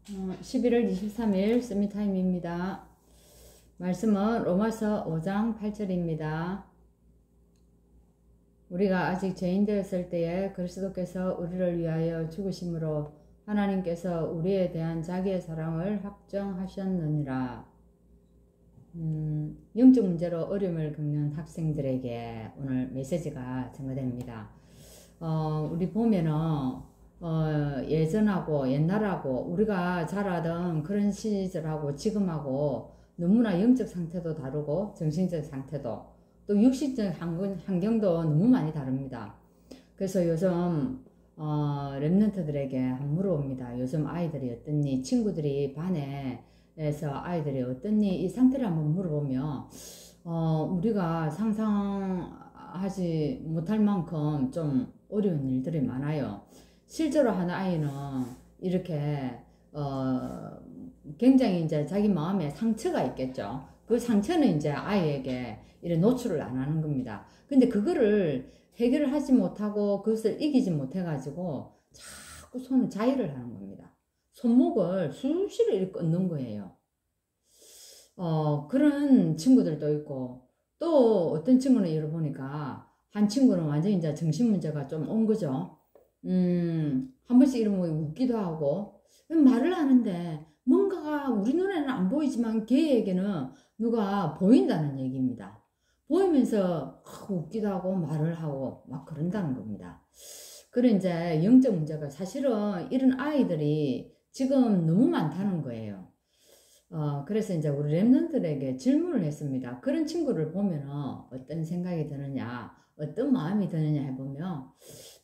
11월 23일 서밋타임입니다. 말씀은 로마서 5장 8절입니다. 우리가 아직 죄인 되었을 때에 그리스도께서 우리를 위하여 죽으심으로 하나님께서 우리에 대한 자기의 사랑을 확정하셨느니라. 영적 문제로 어려움을 겪는 학생들에게 오늘 메시지가 전가됩니다. 우리 보면은 예전하고 옛날하고 우리가 자라던 그런 시절하고 지금하고 너무나 영적 상태도 다르고 정신적 상태도 또 육신적 환경도 너무 많이 다릅니다. 그래서 요즘 랩런트들에게 한번 물어봅니다. 요즘 아이들이 어떻니? 친구들이 반에서 아이들이 어떻니? 이 상태를 한번 물어보면 우리가 상상하지 못할 만큼 좀 어려운 일들이 많아요. 실제로 한 아이는 이렇게 굉장히 이제 자기 마음에 상처가 있겠죠. 그 상처는 이제 아이에게 이렇게 노출을 안 하는 겁니다. 근데 그거를 해결을 하지 못하고 그것을 이기지 못해가지고 자꾸 손을 자위를 하는 겁니다. 손목을 수시로 이렇게 끊는 거예요. 그런 친구들도 있고 또 어떤 친구는 열어보니까 한 친구는 완전히 이제 정신 문제가 좀 온 거죠. 한 번씩 이러면 웃기도 하고 말을 하는데 뭔가가 우리 눈에는 안 보이지만 걔에게는 누가 보인다는 얘기입니다. 보이면서 웃기도 하고 말을 하고 막 그런다는 겁니다. 그런 이제 영적 문제가 사실은 이런 아이들이 지금 너무 많다는 거예요. 그래서 이제 우리 랩런트들에게 질문을 했습니다. 그런 친구를 보면은 어떤 생각이 드느냐, 어떤 마음이 드느냐 해보면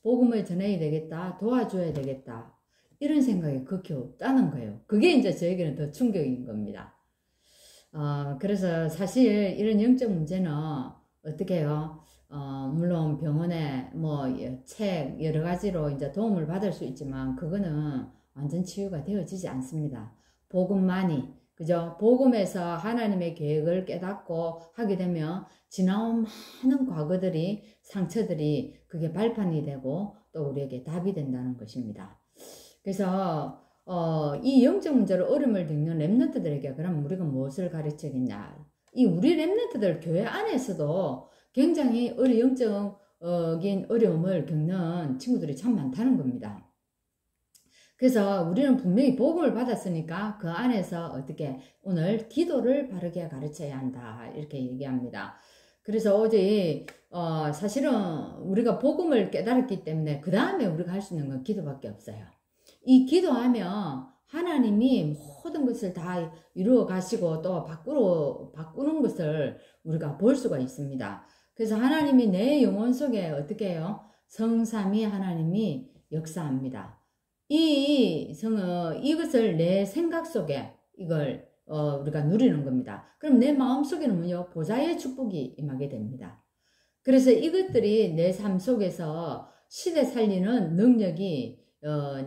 복음을 전해야 되겠다, 도와줘야 되겠다, 이런 생각이 그렇게 없다는 거예요. 그게 이제 저에게는 더 충격인 겁니다. 그래서 사실 이런 영적 문제는 어떻게 해요? 물론 병원에 뭐 책 여러 가지로 이제 도움을 받을 수 있지만 그거는 완전 치유가 되어지지 않습니다. 복음만이, 그죠? 복음에서 하나님의 계획을 깨닫고 하게 되면 지나온 많은 과거들이, 상처들이 그게 발판이 되고 또 우리에게 답이 된다는 것입니다. 그래서 이 영적 문제로 어려움을 겪는 랩런트들에게 그럼 우리가 무엇을 가르치겠냐? 이 우리 랩런트들 교회 안에서도 굉장히 영적인 어려움을 겪는 친구들이 참 많다는 겁니다. 그래서 우리는 분명히 복음을 받았으니까 그 안에서 어떻게 오늘 기도를 바르게 가르쳐야 한다, 이렇게 얘기합니다. 그래서 어제 사실은 우리가 복음을 깨달았기 때문에 그 다음에 우리가 할 수 있는 건 기도밖에 없어요. 이 기도하면 하나님이 모든 것을 다 이루어 가시고 또 바꾸는 것을 우리가 볼 수가 있습니다. 그래서 하나님이 내 영혼 속에 어떻게 해요? 성삼위 하나님이 역사합니다. 이것을 내 생각 속에 이걸 우리가 누리는 겁니다. 그럼 내 마음 속에는 뭐요? 보좌의 축복이 임하게 됩니다. 그래서 이것들이 내 삶 속에서 시대 살리는 능력이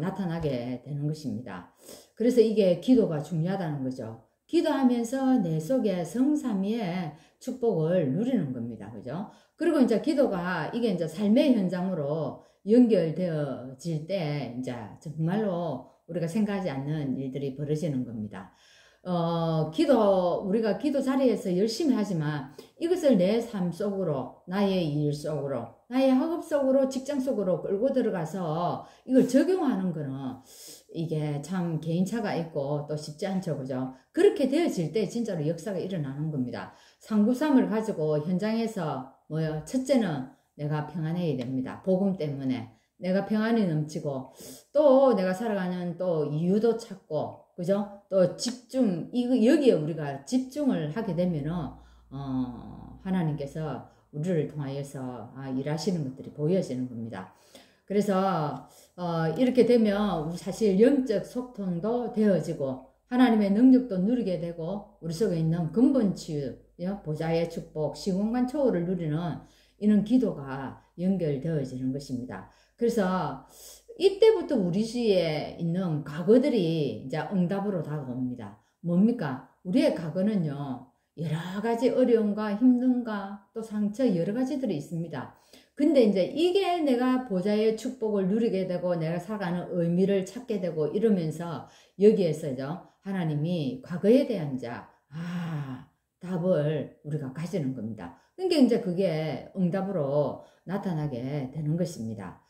나타나게 되는 것입니다. 그래서 이게 기도가 중요하다는 거죠. 기도하면서 내 속에 성삼위의 축복을 누리는 겁니다. 그죠? 그리고 이제 기도가 이게 이제 삶의 현장으로 연결되어질 때 이제 정말로 우리가 생각하지 않는 일들이 벌어지는 겁니다. 우리가 기도 자리에서 열심히 하지만 이것을 내 삶 속으로, 나의 일 속으로, 나의 학업 속으로, 직장 속으로 끌고 들어가서 이걸 적용하는 거는 이게 참 개인차가 있고 또 쉽지 않죠. 그죠? 그렇게 되어질 때 진짜로 역사가 일어나는 겁니다. 상구삼을 가지고 현장에서 뭐요? 첫째는 내가 평안해야 됩니다. 복음 때문에 내가 평안이 넘치고 또 내가 살아가는 또 이유도 찾고, 그죠? 또 집중, 여기에 우리가 집중을 하게 되면은 하나님께서 우리를 통하여서 일하시는 것들이 보여지는 겁니다. 그래서 이렇게 되면 사실 영적 소통도 되어지고 하나님의 능력도 누리게 되고 우리 속에 있는 근본 치유, 보좌의 축복, 시공간 초월을 누리는 이런 기도가 연결되어지는 것입니다. 그래서 이때부터 우리 시에 있는 과거들이 이제 응답으로 다가옵니다. 뭡니까? 우리의 과거는요, 여러 가지 어려움과 힘듦과 또 상처 여러 가지들이 있습니다. 근데 이제 이게 내가 보좌의 축복을 누리게 되고 내가 살아가는 의미를 찾게 되고 이러면서 여기에서죠. 하나님이 과거에 대한 답을 우리가 가지는 겁니다. 그러니까 이제 그게 응답으로 나타나게 되는 것입니다.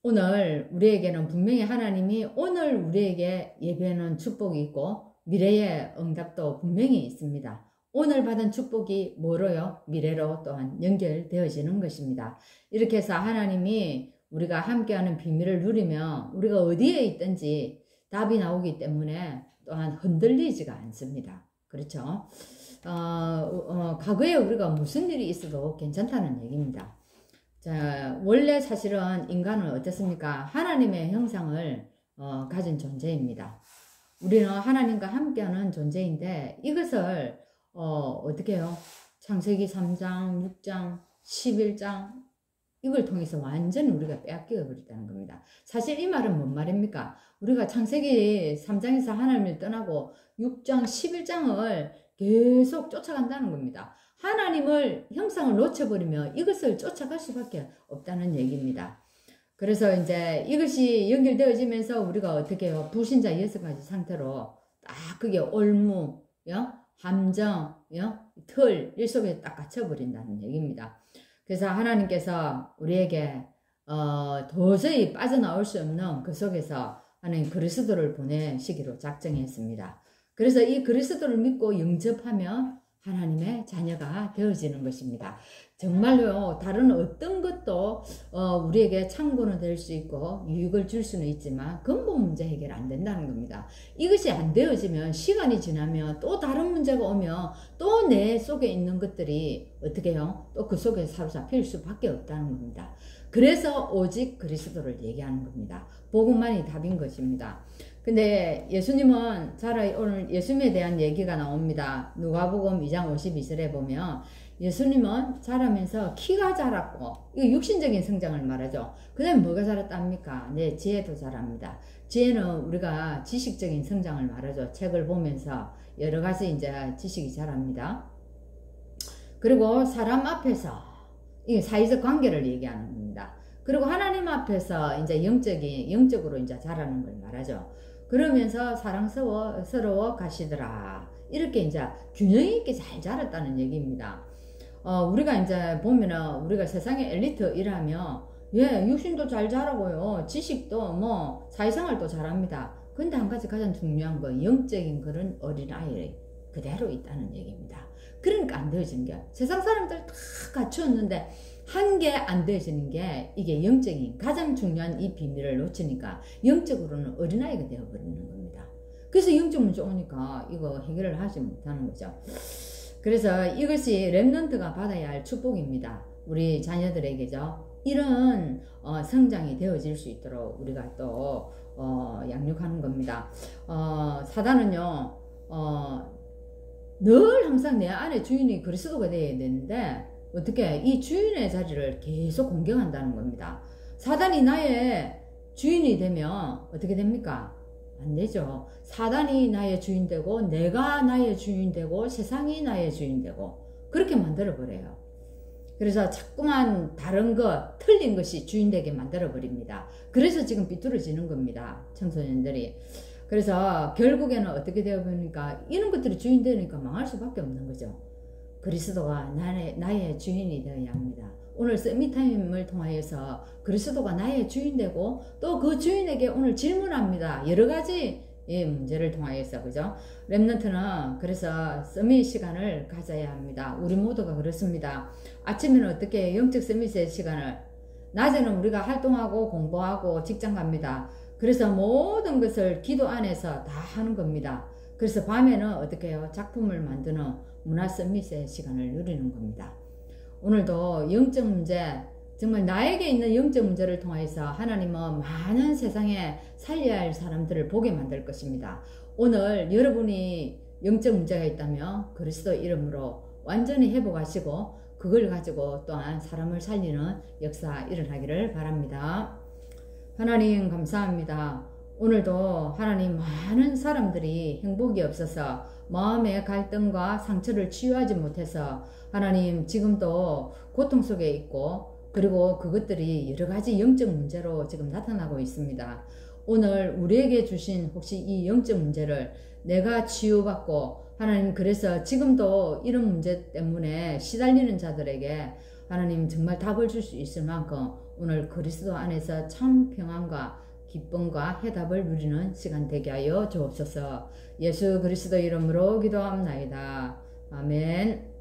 오늘 우리에게는 분명히 하나님이 오늘 우리에게 예배하는 축복이 있고 미래의 응답도 분명히 있습니다. 오늘 받은 축복이 뭐로요? 미래로 또한 연결되어지는 것입니다. 이렇게 해서 하나님이 우리가 함께하는 비밀을 누리며 우리가 어디에 있든지 답이 나오기 때문에 또한 흔들리지가 않습니다. 그렇죠? 과거에 우리가 무슨 일이 있어도 괜찮다는 얘기입니다. 자, 원래 사실은 인간은 어떻습니까? 하나님의 형상을 가진 존재입니다. 우리는 하나님과 함께하는 존재인데 이것을 어떻게 해요? 창세기 3장, 6장, 11장 이걸 통해서 완전히 우리가 빼앗겨 버렸다는 겁니다. 사실 이 말은 뭔 말입니까? 우리가 창세기 3장에서 하나님을 떠나고 6장, 11장을 계속 쫓아간다는 겁니다. 하나님을 형상을 놓쳐버리면 이것을 쫓아갈 수밖에 없다는 얘기입니다. 그래서 이제 이것이 연결되어지면서 우리가 어떻게 해요? 불신자 6가지 상태로 딱 그게 올무, 함정, 틀, 일 속에 딱 갇혀버린다는 얘기입니다. 그래서 하나님께서 우리에게 도저히 빠져나올 수 없는 그 속에서 하나님 그리스도를 보내시기로 작정했습니다. 그래서 이 그리스도를 믿고 영접하면 하나님의 자녀가 되어지는 것입니다. 정말로 다른 어떤 것도 우리에게 참고는 될 수 있고 유익을 줄 수는 있지만 근본 문제 해결 안 된다는 겁니다. 이것이 안 되어지면 시간이 지나면 또 다른 문제가 오면 또 내 속에 있는 것들이 어떻게 해요? 또 그 속에 사로잡힐 수밖에 없다는 겁니다. 그래서 오직 그리스도를 얘기하는 겁니다. 복음만이 답인 것입니다. 근데 예수님은 오늘 예수님에 대한 얘기가 나옵니다. 누가복음 2장 52절에 보면 예수님은 자라면서 키가 자랐고 이거 육신적인 성장을 말하죠. 그 다음에 뭐가 자랐답니까? 네, 지혜도 자랍니다. 지혜는 우리가 지식적인 성장을 말하죠. 책을 보면서 여러 가지 이제 지식이 자랍니다. 그리고 사람 앞에서 이 사회적 관계를 얘기하는 겁니다. 그리고 하나님 앞에서 이제 영적으로 이제 자라는 걸 말하죠. 그러면서 사랑스러워 가시더라. 이렇게 이제 균형 있게 잘 자랐다는 얘기입니다. 우리가 이제 보면은 우리가 세상의 엘리트이라면 육신도 잘 자라고요. 지식도 뭐 사회생활도 잘합니다. 근데 한 가지 가장 중요한 건 영적인 그런 어린아이 그대로 있다는 얘기입니다. 그러니까 안 되어지는 게 세상 사람들 다 갖추었는데 한 개 안 되어지는 게 이게 영적인 가장 중요한 이 비밀을 놓치니까 영적으로는 어린아이가 되어버리는 겁니다. 그래서 영적 문제 오니까 이거 해결을 하지 못하는 거죠. 그래서 이것이 렘넌트가 받아야 할 축복입니다. 우리 자녀들에게죠. 이런 성장이 되어질 수 있도록 우리가 또 양육하는 겁니다. 사단은요 늘 항상 내 안에 주인이 그리스도가 되어야 되는데 어떻게 이 주인의 자리를 계속 공격한다는 겁니다. 사단이 나의 주인이 되면 어떻게 됩니까? 안 되죠. 사단이 나의 주인 되고 내가 나의 주인 되고 세상이 나의 주인 되고 그렇게 만들어 버려요. 그래서 자꾸만 다른 것 틀린 것이 주인 되게 만들어 버립니다. 그래서 지금 비뚤어지는 겁니다. 청소년들이. 그래서 결국에는 어떻게 되어 보니까 이런 것들이 주인 되니까 망할 수밖에 없는 거죠. 그리스도가 나의 주인이 되어야 합니다. 오늘 서밋타임을 통하여서 그리스도가 나의 주인 되고 또 그 주인에게 오늘 질문합니다. 여러 가지 문제를 통하여서 그죠? 렘넌트는 그래서 서밋 시간을 가져야 합니다. 우리 모두가 그렇습니다. 아침에는 어떻게 영적 서밋의 시간을 낮에는 우리가 활동하고 공부하고 직장 갑니다. 그래서 모든 것을 기도 안에서 다 하는 겁니다. 그래서 밤에는 어떻게 해요? 작품을 만드는 문화 서밋의 시간을 누리는 겁니다. 오늘도 영적 문제, 정말 나에게 있는 영적 문제를 통해서 하나님은 많은 세상에 살려야 할 사람들을 보게 만들 것입니다. 오늘 여러분이 영적 문제가 있다면 그리스도 이름으로 완전히 회복하시고 그걸 가지고 또한 사람을 살리는 역사 일어나기를 바랍니다. 하나님 감사합니다. 오늘도 하나님 많은 사람들이 행복이 없어서 마음의 갈등과 상처를 치유하지 못해서 하나님 지금도 고통 속에 있고 그리고 그것들이 여러 가지 영적 문제로 지금 나타나고 있습니다. 오늘 우리에게 주신 혹시 이 영적 문제를 내가 치유받고 하나님 그래서 지금도 이런 문제 때문에 시달리는 자들에게 하나님 정말 답을 줄 수 있을 만큼 오늘 그리스도 안에서 참 평안과 기쁨과 해답을 누리는 시간 되게 하여 주옵소서. 예수 그리스도 이름으로 기도합나이다. 아멘.